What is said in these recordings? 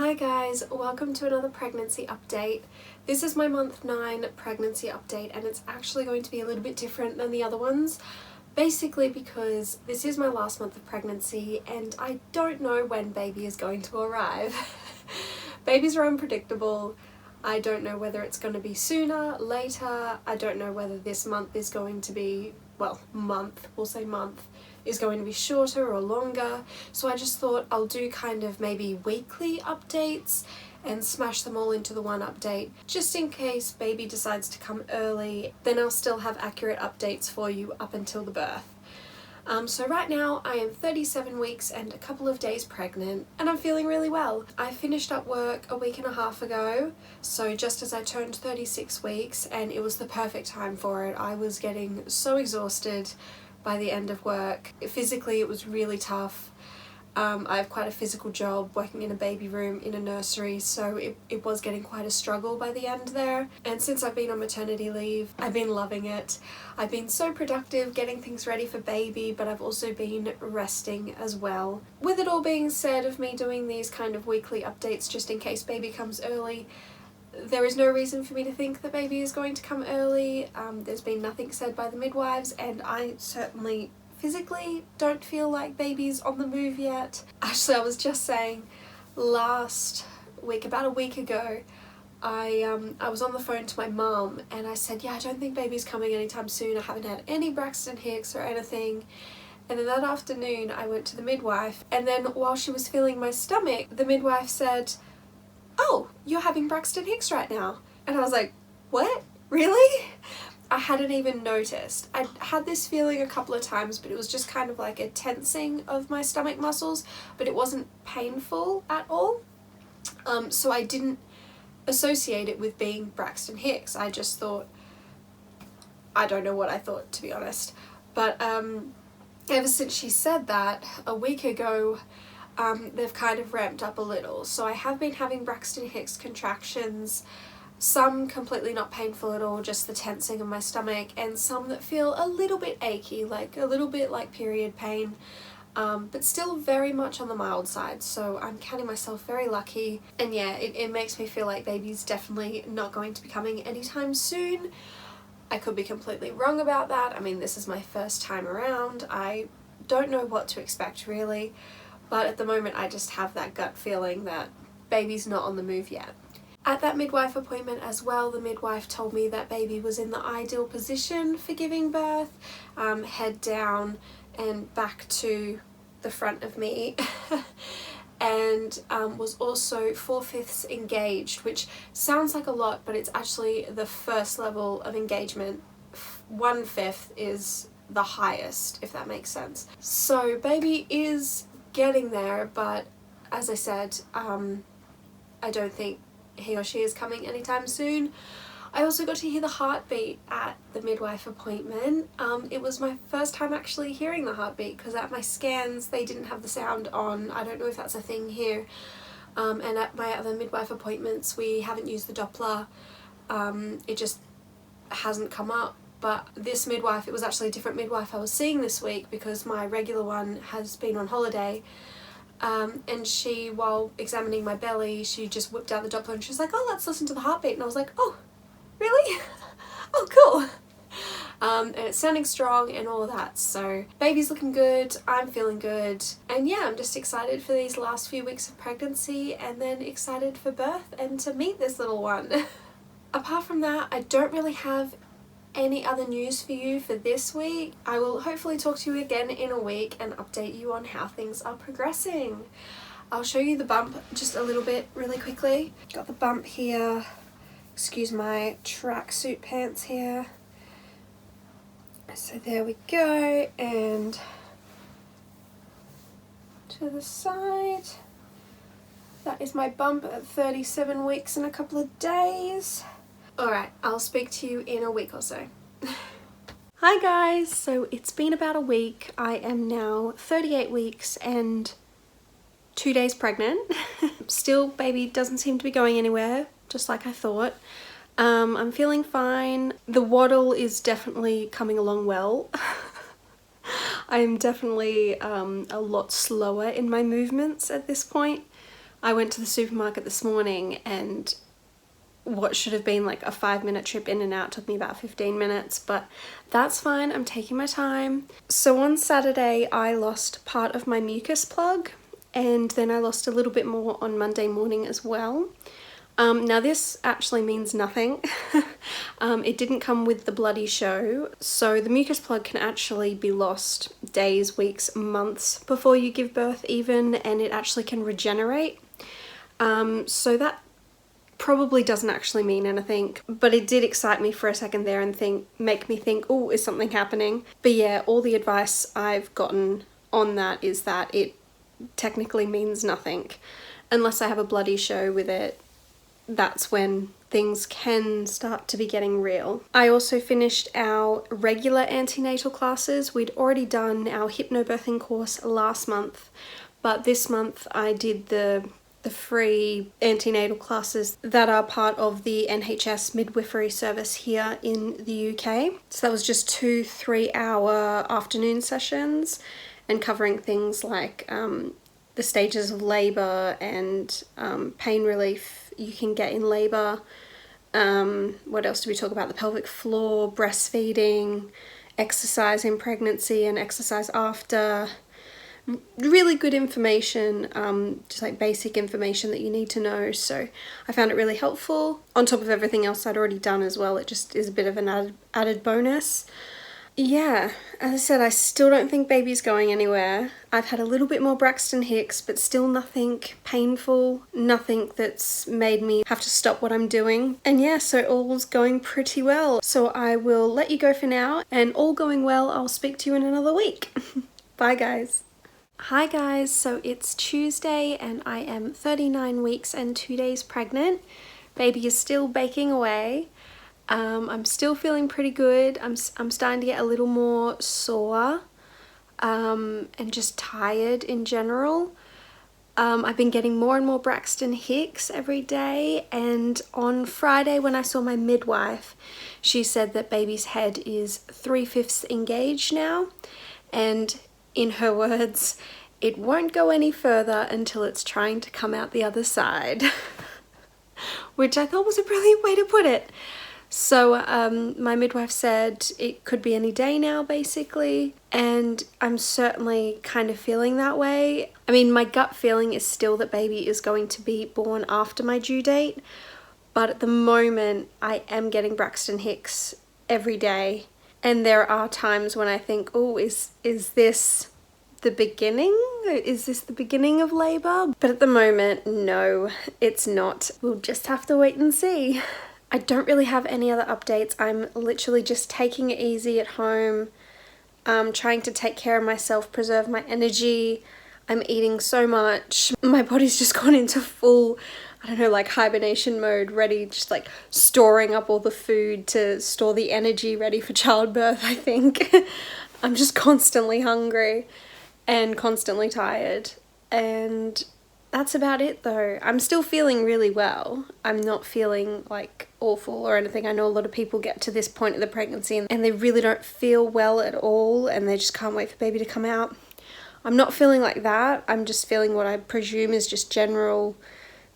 Hi guys, welcome to another pregnancy update. This is my month 9 pregnancy update and it's actually going to be a little bit different than the other ones. Basically because this is my last month of pregnancy and I don't know when baby is going to arrive. Babies are unpredictable. I don't know whether it's going to be sooner, later. I don't know whether this month is going to be, well, we'll say month, is going to be shorter or longer. So I just thought I'll do kind of maybe weekly updates and smash them all into the one update. Just in case baby decides to come early, then I'll still have accurate updates for you up until the birth. So right now I am 37 weeks and a couple of days pregnant and I'm feeling really well. I finished up work a week and a half ago, so just as I turned 36 weeks, and it was the perfect time for it. I was getting so exhausted by the end of work. Physically it was really tough. I have quite a physical job working in a baby room in a nursery, so it was getting quite a struggle by the end there. And since I've been on maternity leave, I've been loving it. I've been so productive getting things ready for baby, but I've also been resting as well. With it all being said, of me doing these kind of weekly updates just in case baby comes early, there is no reason for me to think that baby is going to come early. There's been nothing said by the midwives, and I certainly physically don't feel like baby's on the move yet. Actually, I was just saying last week, about a week ago, I was on the phone to my mum and I said, yeah, I don't think baby's coming anytime soon. I haven't had any Braxton Hicks or anything. And then that afternoon I went to the midwife, and then while she was feeling my stomach, the midwife said, oh, you're having Braxton Hicks right now. And I was like, what? Really? I hadn't even noticed. I'd had this feeling a couple of times, but it was just kind of like a tensing of my stomach muscles, but it wasn't painful at all. So I didn't associate it with being Braxton Hicks. I just thought, I don't know what I thought, to be honest. But ever since she said that a week ago, they've kind of ramped up a little. So I have been having Braxton Hicks contractions, some completely not painful at all, just the tensing of my stomach, and some that feel a little bit achy, like a little bit like period pain, but still very much on the mild side. So I'm counting myself very lucky, and yeah, it makes me feel like baby's definitely not going to be coming anytime soon. I could be completely wrong about that. I mean, this is my first time around. I don't know what to expect really, but at the moment I just have that gut feeling that baby's not on the move yet. At that midwife appointment as well, the midwife told me that baby was in the ideal position for giving birth, head down and back to the front of me, and was also 4/5 engaged, which sounds like a lot, but it's actually the first level of engagement. 1/5 is the highest, if that makes sense. So baby is getting there, but as I said, I don't think he or she is coming anytime soon. I also got to hear the heartbeat at the midwife appointment. It was my first time actually hearing the heartbeat, because at my scans they didn't have the sound on. I don't know if that's a thing here. And at my other midwife appointments we haven't used the Doppler. It just hasn't come up. But this midwife, it was actually a different midwife I was seeing this week because my regular one has been on holiday. And she, while examining my belly, she just whipped out the Doppler and she was like, oh, let's listen to the heartbeat. And I was like, oh, really? Oh, cool. And it's sounding strong and all that. So baby's looking good, I'm feeling good. And yeah, I'm just excited for these last few weeks of pregnancy, and then excited for birth and to meet this little one. Apart from that, I don't really have any other news for you for this week. I will hopefully talk to you again in a week and update you on how things are progressing. I'll show you the bump just a little bit really quickly. Got the bump here. Excuse my tracksuit pants here. So there we go, and to the side. That is my bump at 37 weeks and a couple of days. Alright, I'll speak to you in a week or so. Hi guys, so it's been about a week. I am now 38 weeks and 2 days pregnant. Still, baby doesn't seem to be going anywhere, just like I thought. I'm feeling fine. The waddle is definitely coming along well. I'm definitely a lot slower in my movements at this point. I went to the supermarket this morning and what should have been like a 5-minute trip in and out took me about 15 minutes, but that's fine, I'm taking my time. So on Saturday I lost part of my mucus plug, and then I lost a little bit more on Monday morning as well. Now this actually means nothing. It didn't come with the bloody show, so the mucus plug can actually be lost days, weeks, months before you give birth even, and it actually can regenerate. So that probably doesn't actually mean anything, but it did excite me for a second there and make me think, oh, is something happening? But yeah, all the advice I've gotten on that is that it technically means nothing. Unless I have a bloody show with it, that's when things can start to be getting real. I also finished our regular antenatal classes. We'd already done our hypnobirthing course last month, but this month I did the free antenatal classes that are part of the NHS midwifery service here in the UK. So that was just 2 3-hour afternoon sessions and covering things like the stages of labour and pain relief you can get in labour. What else do we talk about? The pelvic floor, breastfeeding, exercise in pregnancy and exercise after. Really good information, just like basic information that you need to know, so I found it really helpful. On top of everything else I'd already done as well, it just is a bit of an added bonus. Yeah, as I said, I still don't think baby's going anywhere. I've had a little bit more Braxton Hicks, but still nothing painful, nothing that's made me have to stop what I'm doing. And yeah, so all's going pretty well. So I will let you go for now, and all going well, I'll speak to you in another week. Bye guys. Hi guys, so it's Tuesday and I am 39 weeks and 2 days pregnant. Baby is still baking away. I'm still feeling pretty good. I'm starting to get a little more sore and just tired in general. I've been getting more and more Braxton Hicks every day, and on Friday when I saw my midwife, she said that baby's head is 3/5 engaged now, and in her words, it won't go any further until it's trying to come out the other side, which I thought was a brilliant way to put it. So my midwife said it could be any day now, basically, and I'm certainly kind of feeling that way. I mean, my gut feeling is still that baby is going to be born after my due date, but at the moment I am getting Braxton Hicks every day. And there are times when I think, oh, is this the beginning? Is this the beginning of labour? But at the moment, no, it's not. We'll just have to wait and see. I don't really have any other updates. I'm literally just taking it easy at home, trying to take care of myself, preserve my energy. I'm eating so much. My body's just gone into full, I don't know, like hibernation mode, ready, just like storing up all the food to store the energy ready for childbirth, I think. I'm just constantly hungry and constantly tired, and that's about it though. I'm still feeling really well. I'm not feeling like awful or anything. I know a lot of people get to this point of the pregnancy and they really don't feel well at all and they just can't wait for baby to come out. I'm not feeling like that. I'm just feeling what I presume is just general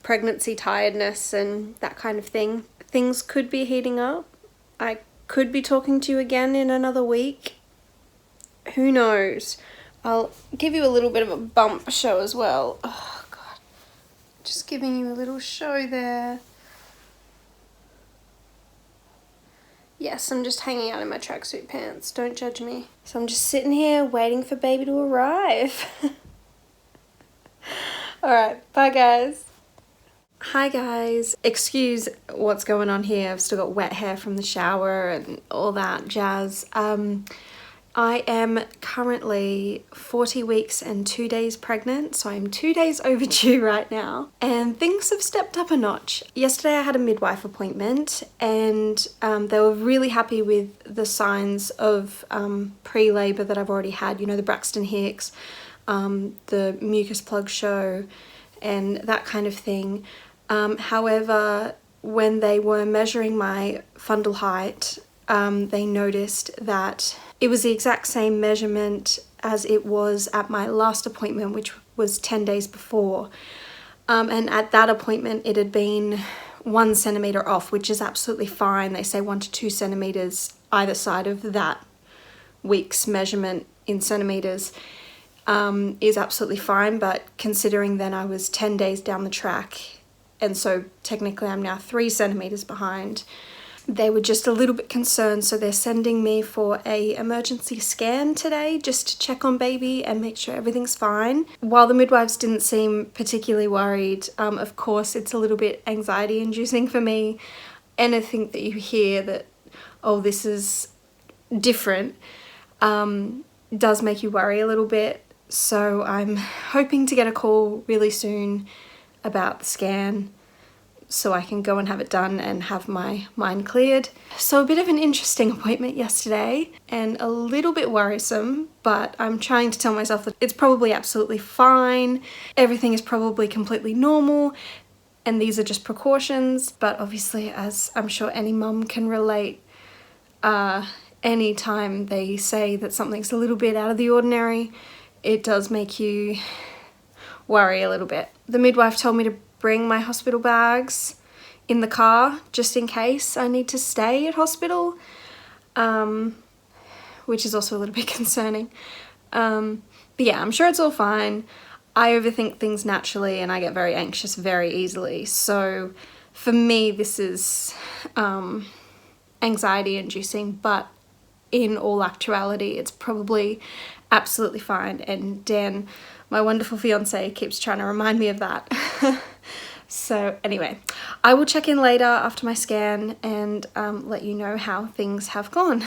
pregnancy tiredness and that kind of thing. Things could be heating up. I could be talking to you again in another week. Who knows? I'll give you a little bit of a bump show as well. Oh God, just giving you a little show there. Yes, I'm just hanging out in my tracksuit pants. Don't judge me. So I'm just sitting here waiting for baby to arrive. Alright, bye guys. Hi guys. Excuse what's going on here. I've still got wet hair from the shower and all that jazz. I am currently 40 weeks and 2 days pregnant, so I'm 2 days overdue right now, and things have stepped up a notch. Yesterday I had a midwife appointment, and they were really happy with the signs of pre-labour that I've already had, you know, the Braxton Hicks, the mucus plug show, and that kind of thing. However, when they were measuring my fundal height, they noticed that it was the exact same measurement as it was at my last appointment, which was 10 days before. And at that appointment it had been 1 centimetre off, which is absolutely fine. They say 1 to 2 centimetres either side of that week's measurement in centimetres is absolutely fine, but considering then I was 10 days down the track, and so technically I'm now 3 centimetres behind, they were just a little bit concerned, so they're sending me for a emergency scan today just to check on baby and make sure everything's fine. While the midwives didn't seem particularly worried, of course it's a little bit anxiety inducing for me. Anything that you hear that, oh, this is different, does make you worry a little bit. So I'm hoping to get a call really soon about the scan so I can go and have it done and have my mind cleared. So a bit of an interesting appointment yesterday and a little bit worrisome, but I'm trying to tell myself that it's probably absolutely fine. Everything is probably completely normal and these are just precautions. But obviously, as I'm sure any mum can relate, anytime they say that something's a little bit out of the ordinary, it does make you worry a little bit. The midwife told me to bring my hospital bags in the car just in case I need to stay at hospital, which is also a little bit concerning. But yeah, I'm sure it's all fine. I overthink things naturally and I get very anxious very easily. So for me, this is anxiety inducing, but in all actuality, it's probably absolutely fine. And Dan, my wonderful fiance, keeps trying to remind me of that. So anyway, I will check in later after my scan and let you know how things have gone.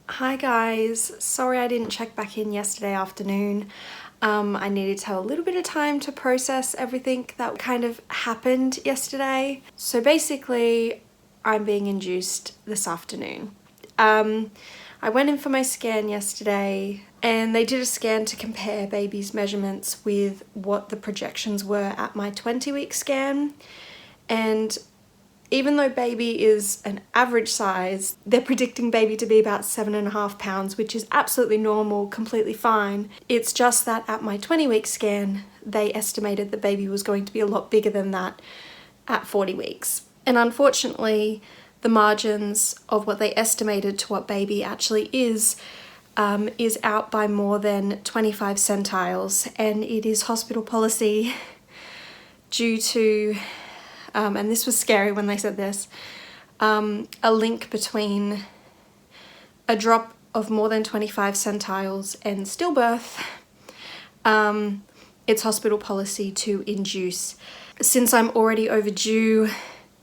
Hi guys, sorry I didn't check back in yesterday afternoon. I needed to have a little bit of time to process everything that kind of happened yesterday. So basically, I'm being induced this afternoon. I went in for my scan yesterday and they did a scan to compare baby's measurements with what the projections were at my 20-week scan. And even though baby is an average size, they're predicting baby to be about 7.5 pounds, which is absolutely normal, completely fine. It's just that at my 20-week scan, they estimated that baby was going to be a lot bigger than that at 40 weeks. And unfortunately, the margins of what they estimated to what baby actually is out by more than 25 centiles, and it is hospital policy due to, and this was scary when they said this, a link between a drop of more than 25 centiles and stillbirth. It's hospital policy to induce. Since I'm already overdue,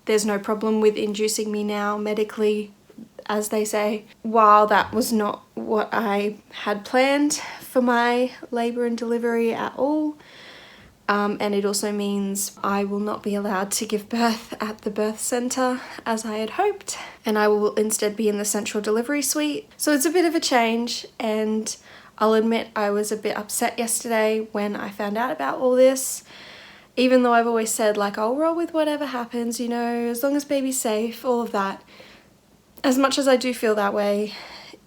there's no problem with inducing me now medically, as they say. While that was not what I had planned for my labour and delivery at all, and it also means I will not be allowed to give birth at the birth centre as I had hoped, and I will instead be in the central delivery suite. So it's a bit of a change, and I'll admit I was a bit upset yesterday when I found out about all this. Even though I've always said, like, I'll roll with whatever happens, you know, as long as baby's safe, all of that. As much as I do feel that way,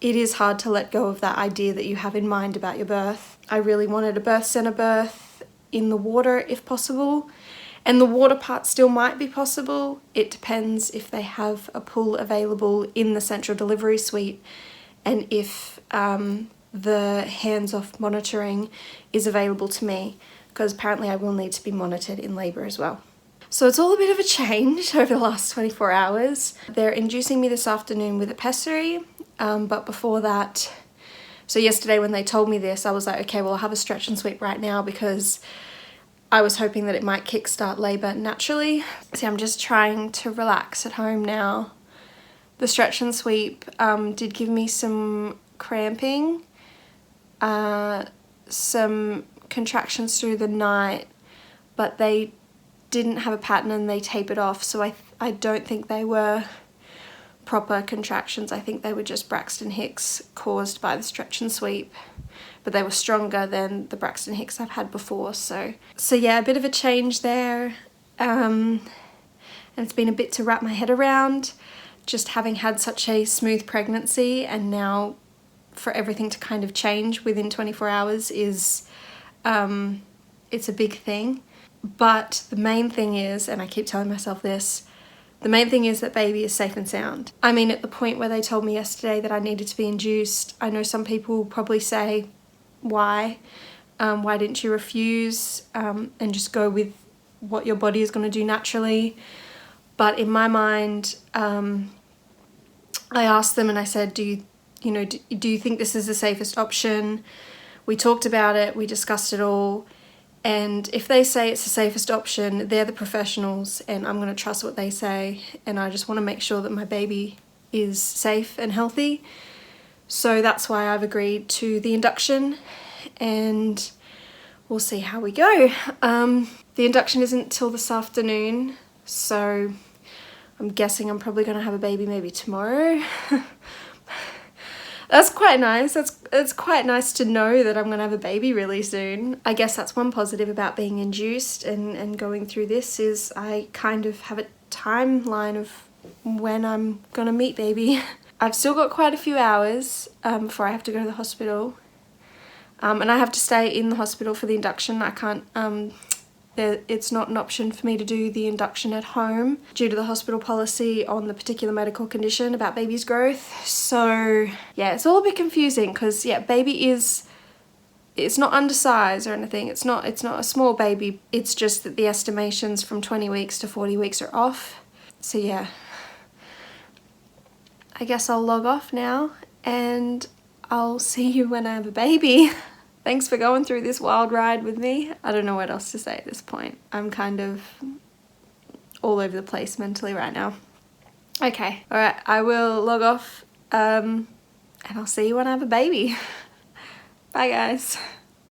it is hard to let go of that idea that you have in mind about your birth. I really wanted a birth centre birth in the water if possible, and the water part still might be possible. It depends if they have a pool available in the central delivery suite and if the hands-off monitoring is available to me, because apparently I will need to be monitored in labour as well. So it's all a bit of a change over the last 24 hours. They're inducing me this afternoon with a pessary, but before that, so yesterday when they told me this, I was like, okay, well, I'll have a stretch and sweep right now because I was hoping that it might kickstart labour naturally. See, I'm just trying to relax at home now. The stretch and sweep did give me some cramping, some contractions through the night, but they didn't have a pattern and they tapered off, so I don't think they were proper contractions. I think they were just Braxton Hicks caused by the stretch and sweep, but they were stronger than the Braxton Hicks I've had before. So yeah, a bit of a change there, and it's been a bit to wrap my head around, just having had such a smooth pregnancy, and now for everything to kind of change within 24 hours is it's a big thing. But the main thing is, and I keep telling myself this, the main thing is that baby is safe and sound. I mean, at the point where they told me yesterday that I needed to be induced, I know some people will probably say, why? Why didn't you refuse and just go with what your body is going to do naturally? But in my mind, I asked them and I said, do you think this is the safest option? We talked about it, we discussed it all. And if they say it's the safest option, they're the professionals and I'm going to trust what they say. And I just want to make sure that my baby is safe and healthy. So that's why I've agreed to the induction and we'll see how we go. The induction isn't till this afternoon, so I'm guessing I'm probably going to have a baby maybe tomorrow. That's quite nice. It's quite nice to know that I'm going to have a baby really soon. I guess that's one positive about being induced and going through this is I kind of have a timeline of when I'm going to meet baby. I've still got quite a few hours before I have to go to the hospital. And I have to stay in the hospital for the induction. I can't, it's not an option for me to do the induction at home due to the hospital policy on the particular medical condition about baby's growth. So yeah, it's all a bit confusing because yeah, baby it's not undersized or anything. It's not a small baby. It's just that the estimations from 20 weeks to 40 weeks are off. So yeah, I guess I'll log off now and I'll see you when I have a baby. Thanks for going through this wild ride with me. I don't know what else to say at this point. I'm kind of all over the place mentally right now. Okay, all right, I will log off and I'll see you when I have a baby. Bye guys.